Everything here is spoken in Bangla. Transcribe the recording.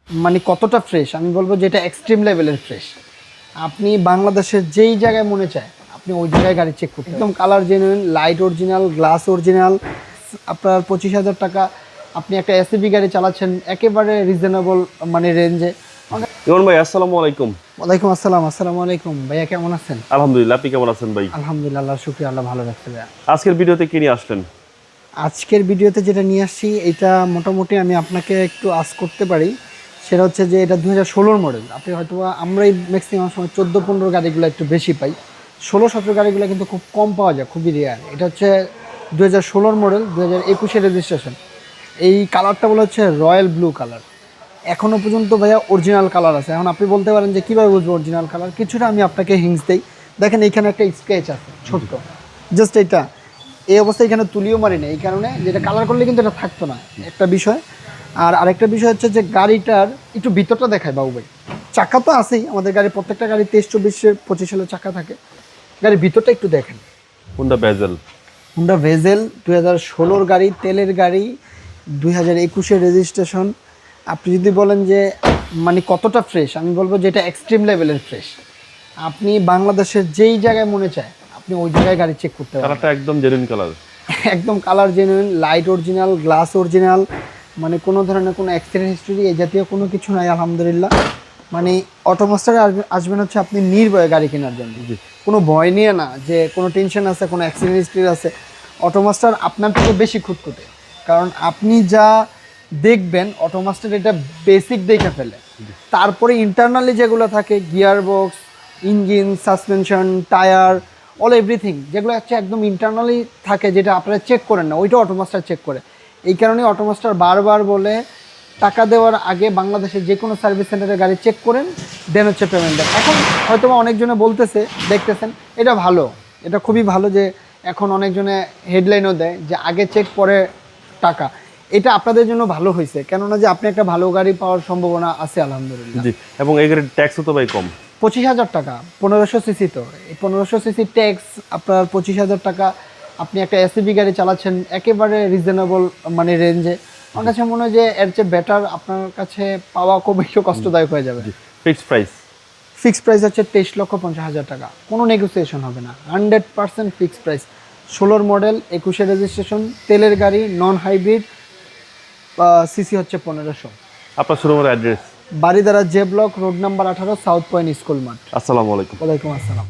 মানে কতটা ফ্রেশ আমি বলবো যেটা এক্সট্রিম লেভেলের ফ্রেশ। আপনি বাংলাদেশের যেই জায়গায় মনে চায় আপনি ওই জায়গায় গাড়ি চেক করতে একদম colour genuine, light original, glass original. আপনার 25,000 টাকা আপনি একটা এসইভি গাড়ি চালাচ্ছেন একেবারে রিজনেবল মানে রেঞ্জে। ইমন ভাই আসসালামু আলাইকুম। ওয়ালাইকুম আসসালাম। আসসালামু আলাইকুম ভাইয়া, কেমন আছেন? আলহামদুলিল্লাহ, আপনি কেমন আছেন ভাই? আলহামদুলিল্লাহ, আল্লাহ শুকরিয়া, আল্লাহ ভালো রাখছে ভাইয়া। আজকের ভিডিওতে কি নিয়ে আসলেন? আজকের ভিডিওতে যেটা নিয়ে আসছি এটা মোটামুটি আমি আপনাকে একটু আজ করতে পারি। সেটা হচ্ছে যে এটা 2016 মডেল। আপনি হয়তো আমরাই ম্যাক্সিমাম সময় 14-15 গাড়িগুলো একটু বেশি পাই, 16-17 গাড়িগুলো কিন্তু খুব কম পাওয়া যায়, খুবই রেয়ার। এটা হচ্ছে 2016 মডেল, 2021-এর রেজিস্ট্রেশন। এই কালারটা বলে হচ্ছে রয়্যাল ব্লু কালার। এখনও পর্যন্ত ভাইয়া অরিজিনাল কালার আছে। এখন আপনি বলতে পারেন যে কীভাবে বুঝবো অরিজিনাল কালার? কিছুটা আমি আপনাকে হিংস দেই। দেখেন এইখানে একটা স্কেচ আছে ছোট্ট, জাস্ট এইটা এই অবস্থায় এখানে তুলিও মারি না, এই কারণে যেটা কালার করলে কিন্তু এটা থাকতো না, একটা বিষয়। আর আরেকটা বিষয় হচ্ছে যে গাড়িটার একটু ভিতরটা দেখায় বাবু ভাই। চাকা তো আছেই, আমাদের গাড়ি প্রত্যেকটা গাড়ি 23-24-25 সালের চাকা থাকে। গাড়ির ভিতরটা একটু দেখেন। Honda bezel. হুন্ডা ভেজেল 2016 গাড়ি, তেলের গাড়ি, 2021-এর রেজিস্ট্রেশন। আপনি যদি বলেন যে মানে কতটা ফ্রেশ আমি বলবো যে এটা এক্সট্রিম লেভেলের ফ্রেশ। আপনি বাংলাদেশের যেই জায়গায় মনে চায় আপনি ওই জায়গায় গাড়ি চেক করতে পারেন। কালারটা একদম জেনুইন কালার, একদম colour genuine, light original, glass original. মানে কোনো ধরনের কোনো অ্যাক্সিডেন্ট হিস্ট্রি এই জাতীয় কোনো কিছু নাই আলহামদুলিল্লাহ। মানে অটোমাস্টারে আসবেন হচ্ছে আপনি নির্ভয়ে গাড়ি কেনার জন্য, কোনো ভয় নিয়ে না যে কোনো টেনশন আছে, কোনো অ্যাক্সিডেন্ট হিস্ট্রি আছে। অটোমাস্টার আপনার থেকে বেশি খুঁতখুঁতে, কারণ আপনি যা দেখবেন অটোমাস্টার এটা বেসিক দেখে ফেলে। তারপরে ইন্টারনালি যেগুলো থাকে gear box, engine, suspension, tyre, all everything যেগুলো হচ্ছে একদম ইন্টারনালি থাকে, যেটা আপনারা চেক করেন না, ওইটা অটোমাস্টার চেক করে। এই কারণে অটোমাস্টার বারবার বলে টাকা দেওয়ার আগে বাংলাদেশের যে কোনো সার্ভিস সেন্টারে গাড়ি চেক করেন, দেন হচ্ছে পেমেন্ট দেন। এখন হয়তো অনেকজনে বলতেছে, দেখতেছেন, এটা ভালো, এটা খুবই ভালো যে এখন অনেকজনে হেডলাইনও দেয় যে আগে চেক পরে টাকা। এটা আপনাদের জন্য ভালো হয়েছে, কেননা যে আপনি একটা ভালো গাড়ি পাওয়ার সম্ভাবনা আছে আলহামদুলিল্লাহ। জি, এবং এই গাড়ির ট্যাক্সও তো ভাই কম। 25,000 টাকা, 1500 সিসি। তো এই 1500 সিসি ট্যাক্স আপনার 25,000 টাকা আপনি একটা এসইভি গাড়ি চালাচ্ছেন একেবারে রিজনেবল মানে রেঞ্জে। আমার কাছে মনে হয় যে এর চেয়ে বেটার আপনার কাছে পাওয়া খুব একটু কষ্টদায়ক হয়ে যাবে। Fixed price? ফিক্সড প্রাইস হচ্ছে 23,50,000 টাকা, কোনো নেগোসিয়েশন হবে না, 100% ফিক্সড প্রাইস। 16 মডেল, 21-এর রেজিস্ট্রেশন, তেলের গাড়ি, নন হাইব্রিড, সিসি হচ্ছে 1500। আপনার শোরুমের address? Baridhara J block, road number 18, south point school মাঠ। আসসালামু আলাইকুম। ওয়ালাইকুম আসসালাম।